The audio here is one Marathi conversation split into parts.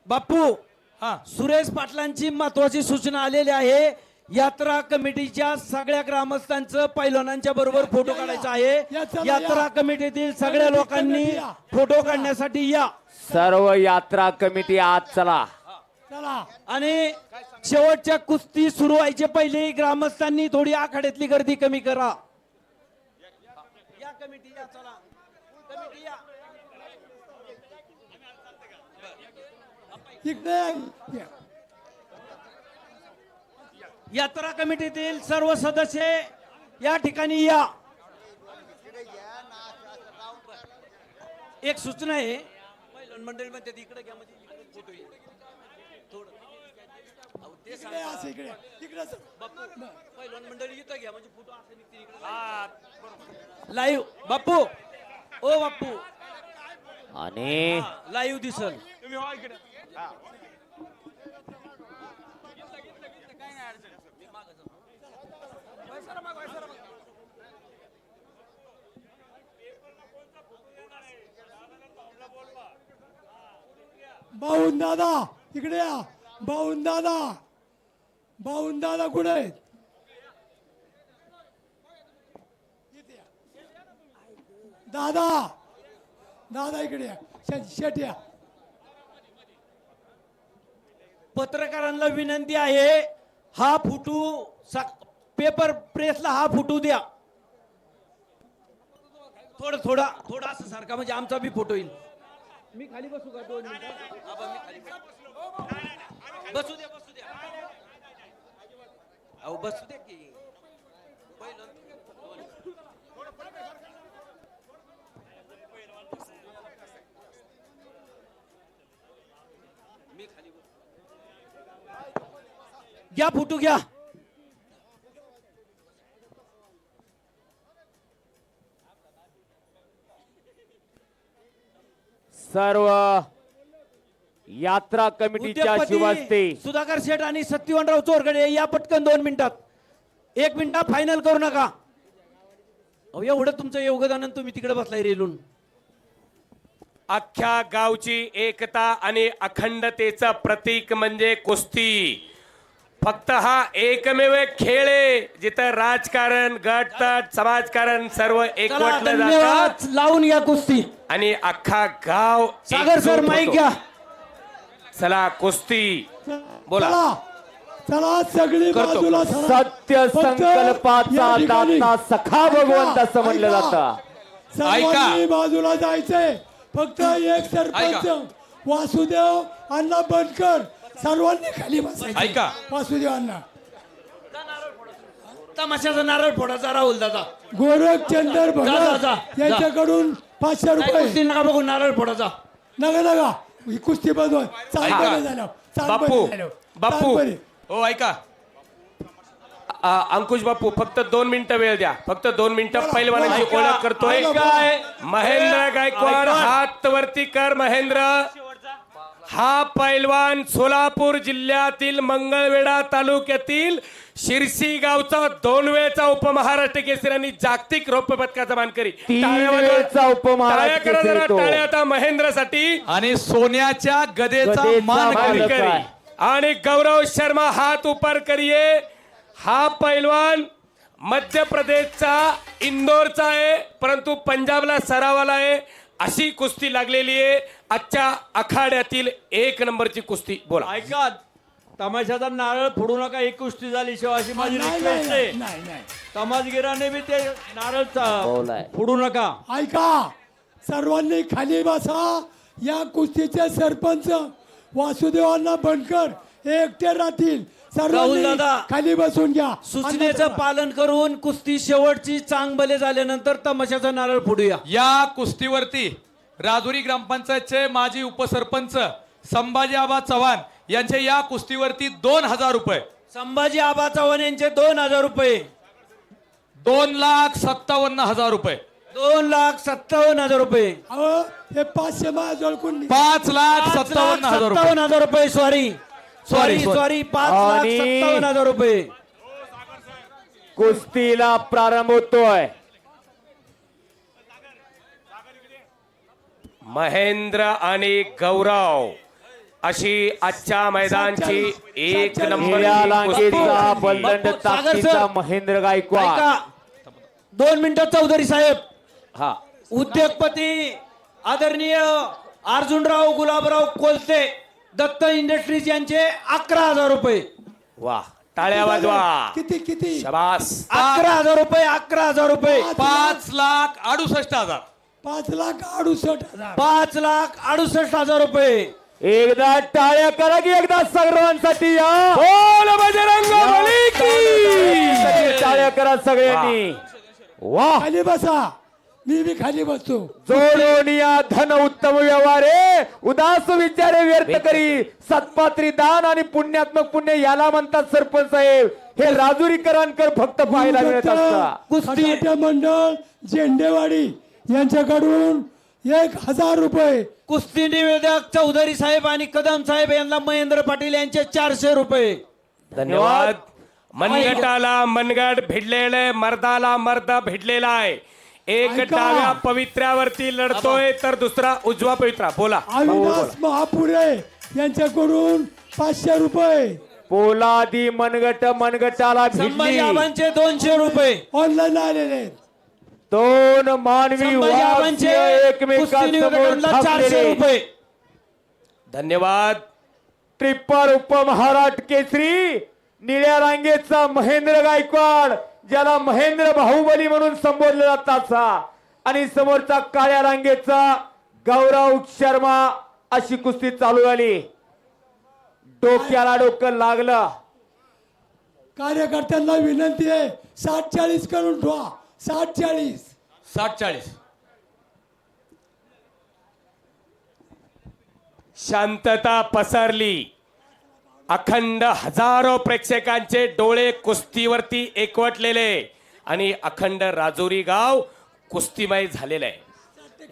बाप्पू हा सुरेश पाटलांची महत्वाची सूचना आलेली आहे. यात्रा कमिटीच्या सगळ्या ग्रामस्थांचं पैलवानांच्या बरोबर फोटो काढायचा आहे. यात्रा कमिटीतील सगळ्या लोकांनी फोटो काढण्यासाठी या. सर्व यात्रा कमिटी आज चला. चला आणि शेवटच्या कुस्ती सुरू व्हायचे पहिले ग्रामस्थांनी थोडी आखाड्यातली गर्दी कमी करा. या कमिटी या, चला कमिटी या. इकडे यात्रा कमिटीतील सर्व सदस्य या ठिकाणी या. एक सूचना आहे, पैलवान मंडळी म्हणते इकडे घ्या म्हणजे इकडे फोटो येईल. थोडं अहो ते सांगा. इकडे इकडे बाप्पू पैलवान मंडळी इथं घ्या म्हणजे फोटो असं निघतील इकडे. लाईव्ह बाप्पू, ओ बाप्पू आणि लाईव्ह दिसल. बाऊन दादा इकडे या. बाऊन दादा कुठे आहेत? दादा दादा इकडे या. शेट या. पत्रकारांना विनंती आहे, हा फोटो पेपर प्रेसला हा फोटो द्या. थोडं थोडा थोडा असं सारखा म्हणजे आमचा बी फोटो येईल. मी खाली बसू का 2 मिनिटं? आबा, मी खाली बसू द्या बसू द्या. अहो बसू द्या की. मी खाली घ्या फोटो घ्या. सर्व यात्रा कमिटीच्या शिवस्ते सुधाकर शेठ आणि सत्यवानराव चोरगडे या पटकन 2 मिनिटात. 1 मिनिटात फायनल करू नका. अहो एवढं तुमचं योगदान आणि तुम्ही तिकडे बसलाय रेलून. अख्ख्या गावची एकता आणि अखंडतेचं प्रतीक म्हणजे कुस्ती. फक्त हा एकमेव एक खेळ आहे जिथं राजकारण गटतट समाजकारण सर्व चला एकवटलं धन्यवाद. जातं लावून या कुस्ती. आणि अख्खा गाव सागर सर एकजूट माईक होतो. घ्या. चला कुस्ती बोला. चला चला सगळी करतो. बाजूला सरा. सत्य फक्त संकल्पाचा या ठिकाणी दाता सखा भगवंत असं म्हणलं ऐका. जातं. सर्वांनी बाजूला जायचंय. फक्त एक सरपंच वासुदेव अण्णा बनकर सर्वांनी खाली बसायचं. ऐका. वासुदेव अण्णा तमाशाचा नारळ फोडाचा राहुल दादा. गोरखचंद्र जा, भगत जा. यांच्याकडून 500 रुपये. कुस्ती नका बघू, नारळ फोडाचा. नका ही कुस्ती बंद चाल ऐका. बंद झालं. चाल बापू बंद झालं. बापू चाल बंद. हो ऐका. अंकुश बापू फक्त 2 मिनिटं वेळ द्या. फक्त 2 मिनिटं पैलवानाची ऐका. ओळख करतोय. ऐका. महेंद्र गायकवाड हात वरती कर. महेंद्र हा पैलवान सोलापूर जिल्ह्यातील मंगळवेढा तालुक्यातील शिरसी गावचा 2 वेळचा उपमहाराष्ट्र केसरी आणि जागतिक रौप्य पदकाचा मानकरी. 3 वेळचा उपमहाराष्ट्र टाळ्या करा जरा, केसरी तो. टाळ्या आता महेंद्रसाठी. आणि सोन्याच्या गदेचा गदेचा मान मान. मानकरी. आणि गौरव शर्मा हात ऊपर करिये. हा पैलवान मध्य प्रदेशचा इंदोरचा आहे परंतु पंजाबला सरावाला आहे. अशी कुस्ती लागलेली आहे. आजच्या आखाड्यातील 1 नंबरची कुस्ती बोला. ऐका, तमाशाचा नारळ फोडू नका. एक कुस्ती झाली शिवाय अशी माझी नाही, रिक्वेस्ट आहे. नाही नाही तमाशगिराने बी ते नारळ बोलाय. फोडू नका. ऐका सर्वांनी खाली बसा. या कुस्तीचे सरपंच वासुदेव अण्णा बनकर हे एकटे राहतील. राहुल सर्वांनी दादा, खाली बसून घ्या. सूचनेचं पालन करून कुस्ती शेवटची चांगभले झाल्यानंतर तमाशाचा नारळ फोडूया. या कुस्तीवरती राजुरी ग्रामपंचायतचे माजी उपसरपंच संभाजी आबा चव्हाण यांचे या कुस्तीवरती 2000 रुपये. संभाजी आबा चव्हाण यांचे 2000 रुपये. 2,57,000 रुपये. 2,57,000 रुपये. अहो हे 500 माझ्याजवळ कोण नाही. 5,57,000 रुपये. 57,000 रुपये. Sorry Sorry. 5,57,000 रुपये. कुस्तीला प्रारंभ होतोय. महेंद्र आणि गौरव अशी आजच्या मैदानची एक निळ्या लांगेचा बलदंड सागर सर. ताकदीचा महेंद्र गायकवाड. ऐका 2 मिनिटं चौधरी साहेब. हा उद्योगपती आदरणीय अर्जुनराव गुलाबराव कोलते दत्त इंडस्ट्रीज यांचे 11,000 रुपये. वा, टाळ्या वाजवा. किती किती शबास. 11,000 रुपये. 11,000 रुपये. 5,68,000. 5,68,000. 5,68,000 रुपये. एकदा टाळ्या करा की एकदा सर्वांसाठी या. बोल बजरंग बली की. टाळ्या करा सगळ्यांनी. वाह, खाली बसा. मी बी खाली बसतो. जोडून या धन उत्तम व्यवहारे उदास विचारे व्यर्थ करी सत्पात्री दान आणि पुण्यात्मक पुण्य याला म्हणतात सरपंच साहेब. हे राजुरीकरांकर फक्त पाहायला मिळत असता. कुस्ती मंडळ झेंडेवाडी यांच्याकडून 1,000 रुपये. कुस्ती निवेदक चौधरी साहेब आणि कदम साहेब यांना महेंद्र पाटील यांचे 400 रुपये. धन्यवाद. मनगटाला मनगट भिडलेले, मर्दाला मर्द भिडलेला आहे. एक ऐका. डाव्या पवित्र्यावरती लढतोय तर दुसरा उजवा पवित्रा. बोला. अविनाश महापुरे यांच्याकडून 500 रुपये. पोलादी मनगट मनगटाला संभाजी भिडली. आबांचे 200 रुपये. ऑनलाईन आलेले. दोन मानवी संभाजी आबांचे वाद्य कुस्ती एकमेकांसमोर निवेदकांना 400 थांबलेले. रुपये. धन्यवाद. ट्रिपर उपमहाराष्ट्र केसरी निळ्या रांगेचा महेंद्र गायकवाड, ज्याला महेंद्र बाहुबली म्हणून संबोधलं जातात, आणि समोरचा काळ्या रांगेचा गौरव शर्मा. अशी कुस्ती चालू झाली. डोक्याला डोकं लागलं. कार्यकर्त्यांना विनंती आहे 60-40 करून ठेवा. 60-40. 60-40. शांतता पसरली. अखंड हजारो प्रेक्षकांचे डोळे कुस्तीवरती एकवटलेले आणि अखंड राजुरी गाव कुस्तीमय झालेलं आहे.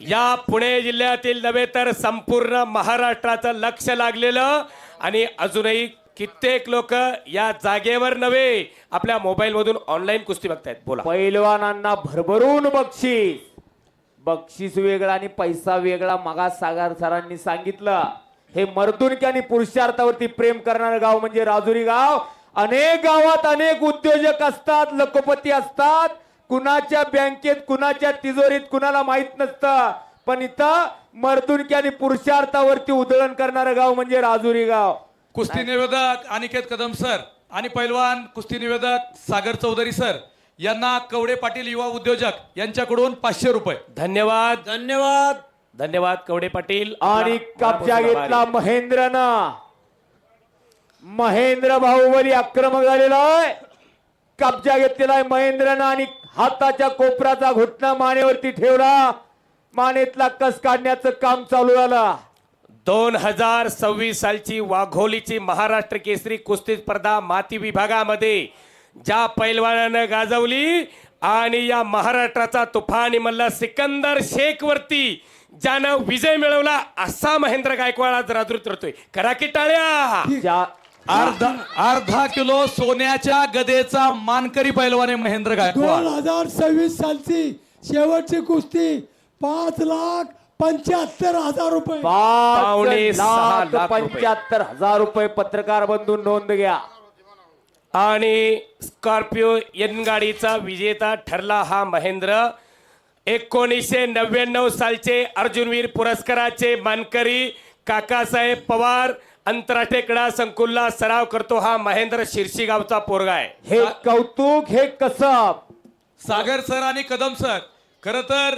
या पुणे जिल्ह्यातील नव्हे तर संपूर्ण महाराष्ट्राचं लक्ष लागलेलं आणि अजूनही कित्येक लोक या जागेवर नव्हे आपल्या मोबाईल मधून ऑनलाईन कुस्ती बघतायत. बोला. पैलवानांना भरभरून बक्षीस. बक्षीस वेगळा आणि पैसा वेगळा. मगा सागर सरांनी सांगितलं. हे मर्दुनकी आणि पुरुषार्थावरती प्रेम करणारं गाव म्हणजे राजुरी गाव. अनेक गावात अनेक उद्योजक असतात, लखपती असतात. कुणाच्या बँकेत, कुणाच्या तिजोरीत कुणाला माहित नसतं, पण इथं मर्दुनकी आणि पुरुषार्थावरती उधळण करणारं गाव म्हणजे राजुरी गाव. कुस्ती निवेदक अनिकेत कदम सर आणि पैलवान कुस्ती निवेदक सागर चौधरी सर यांना कवडे पाटील युवा उद्योजक यांच्याकडून 500 रुपये. धन्यवाद. धन्यवाद. धन्यवाद कवडे पाटील. आणि कब्जा घेतला महेंद्रनं. महेंद्र बाहुबली आक्रमक झालेला आहे. कब्जा घेतलेला आहे महेंद्रनं आणि हाताच्या कोपराचा घुटणा मानेवरती ठेवला. मानेतला कस काढण्याचं काम चालू झालं. 2026 सालची वाघोलीची महाराष्ट्र केसरी कुस्ती स्पर्धा माती विभागामध्ये ज्या पैलवानानं गाजवली आणि या महाराष्ट्राचा तुफानी मल्ला सिकंदर शेख वरती ज्यानं विजय मिळवला असा महेंद्र गायकवाड आज राजुरीत राहतोय. करा की टाळ्या. अर्धा किलो सोन्याच्या गदेचा मानकरी पैलवान आहे महेंद्र गायकवाड. 2026 सालची शेवटची कुस्ती 5,75,000 रुपये. 5,75,000 रुपये. पत्रकार बंधू नोंद घ्या. आणि स्कॉर्पिओ एन गाडीचा विजेता ठरला हा महेंद्र. 1999 सालचे अर्जुनवीर पुरस्काराचे मानकरी काकासाहेब पवार आंतरराष्ट्रीय क्रीडा संकुलला सराव करतो हा महेंद्र शिरशी गावचा पोरगा आहे. हे कौतुक, हे कसब. सागर सर आणि कदम सर खर तर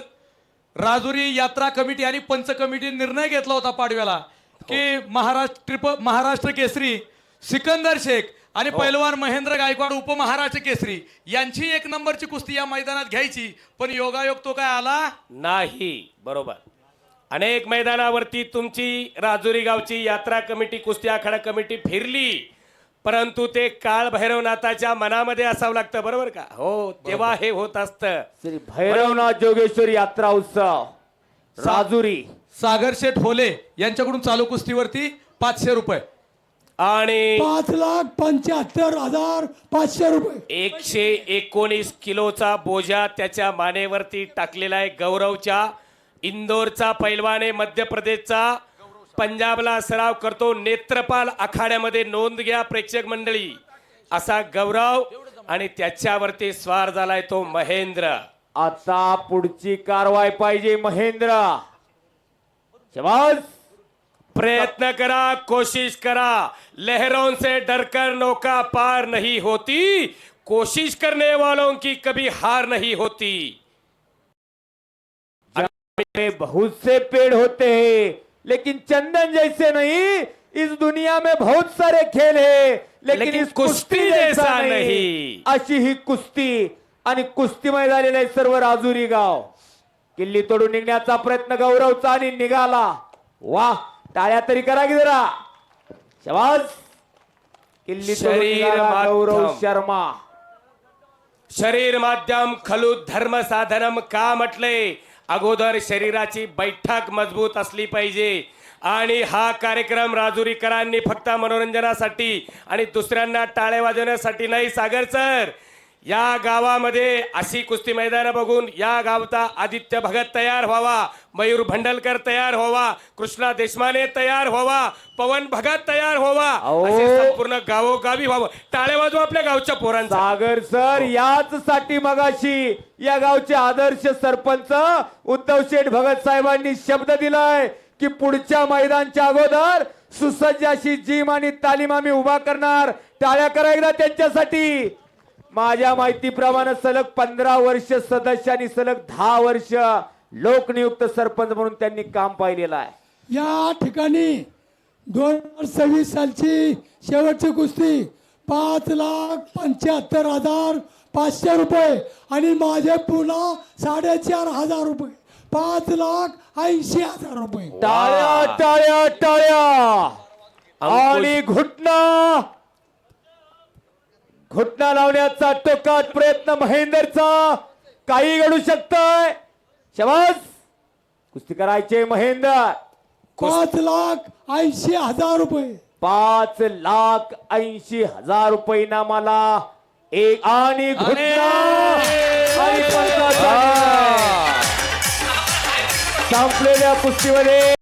राजुरी यात्रा कमिटी आणि पंच कमिटी निर्णय घेतला होता पाडव्याला की महाराष्ट्र केसरी सिकंदर शेख आणि पैलवान महेंद्र गायकवाड उपमहाराष्ट्र केसरी यांची 1 नंबरची कुस्ती या मैदानात घ्यायची, पण योगायोग तो काय आला नाही. बरोबर. अनेक मैदानावरती तुमची राजुरी गावची यात्रा कमिटी, कुस्ती आखाडा कमिटी फिरली, परंतु ते काळ भैरवनाथाच्या मनामध्ये असावं लागतं. बरोबर का? हो, तेव्हा हे होत असतं. श्री भैरवनाथ जोगेश्वरी यात्रा उत्सव राजुरी. सागर शेठ होले यांच्याकडून चालू कुस्तीवरती 500 रुपये. आणि 5,75,500 रुपये. 119 किलोचा बोजा त्याच्या मानेवरती टाकलेला आहे. गौरवच्या इंदोरचा पैलवान आहे, मध्य प्रदेशचा पंजाबला सराव करतो. नेत्रपाल आखाड्यामध्ये नोंद घ्या प्रेक्षक मंडळी. असा गौरव आणि त्याच्यावरती स्वार झालाय तो महेंद्र. आता पुढची कारवाई पाहिजे महेंद्र. शाबास. प्रयत्न करा, कोशिश करा. लहरों से डरकर नौका पार नहीं होती, कोशिश करने वालों की कभी हार नहीं होती. में बहुत से पेड़ होते हैं लेकिन चंदन जैसे नहीं. इस दुनिया में बहुत सारे खेल है लेकिन इस कुस्ती जैसा नहीं. अशी ही कुस्ती आणि कुस्तीमय झालेलं आहे सर्व राजुरी गाव. किल्ली तोडून निघण्याचा प्रयत्न गौरवचा आणि निघाला. वा, टाळ्या तरी करा की जरा. शाबास. किल्ली तोडून शरीर निघाला गौरव माध्यम. शर्मा. शरीर माध्यम खलु धर्म साधनम का म्हटले. अगोदर शरीराची बैठक मजबूत असली पाहिजे. आणि हा कार्यक्रम राजुरीकरांनी फक्त मनोरंजनासाठी आणि दुसऱ्यांना टाळे वाजवण्यासाठी नाही. सागर सर, या गावामध्ये अशी कुस्ती मैदान बघून या गावचा आदित्य भगत तयार व्हावा, मयूर भंडलकर तयार व्हावा, कृष्णा देशमाने तयार व्हावा, पवन भगत तयार व्हावा, असे संपूर्ण गावोगावी व्हावं. टाळे वाजवा आपल्या गावच्या पोरांचा. सागर सर, याच साठी मगाशी या गावचे आदर्श सरपंच उद्धव शेठ भगत साहेबांनी शब्द दिलाय की पुढच्या मैदानच्या अगोदर सुसज्ज अशी जिम आणि तालीम आम्ही उभा करणार. टाळ्या करा एकदा त्यांच्यासाठी. माझ्या माहितीप्रमाणे सलग 15 वर्ष सदस्य आणि सलग 10 वर्ष लोकनियुक्त सरपंच म्हणून त्यांनी काम पाहिलेलं आहे. या ठिकाणी 2026 सालची शेवटची कुस्ती 5,75,500 रुपये आणि माझे पुन्हा 4,500 रुपये, 5,80,000 रुपये. टाळ्या टाळ्या टाळ्या. आणि घुटना लावण्याचा टोकात प्रयत्न महेंदरचा. काही घडू शकतंय. शाबास. कुस्ती करायचे महेंदर. 5,80,000 रुपये. 5,80,000 रुपये इनामाला. एक आणि घुटना आणि संपलेल्या कुस्तीमध्ये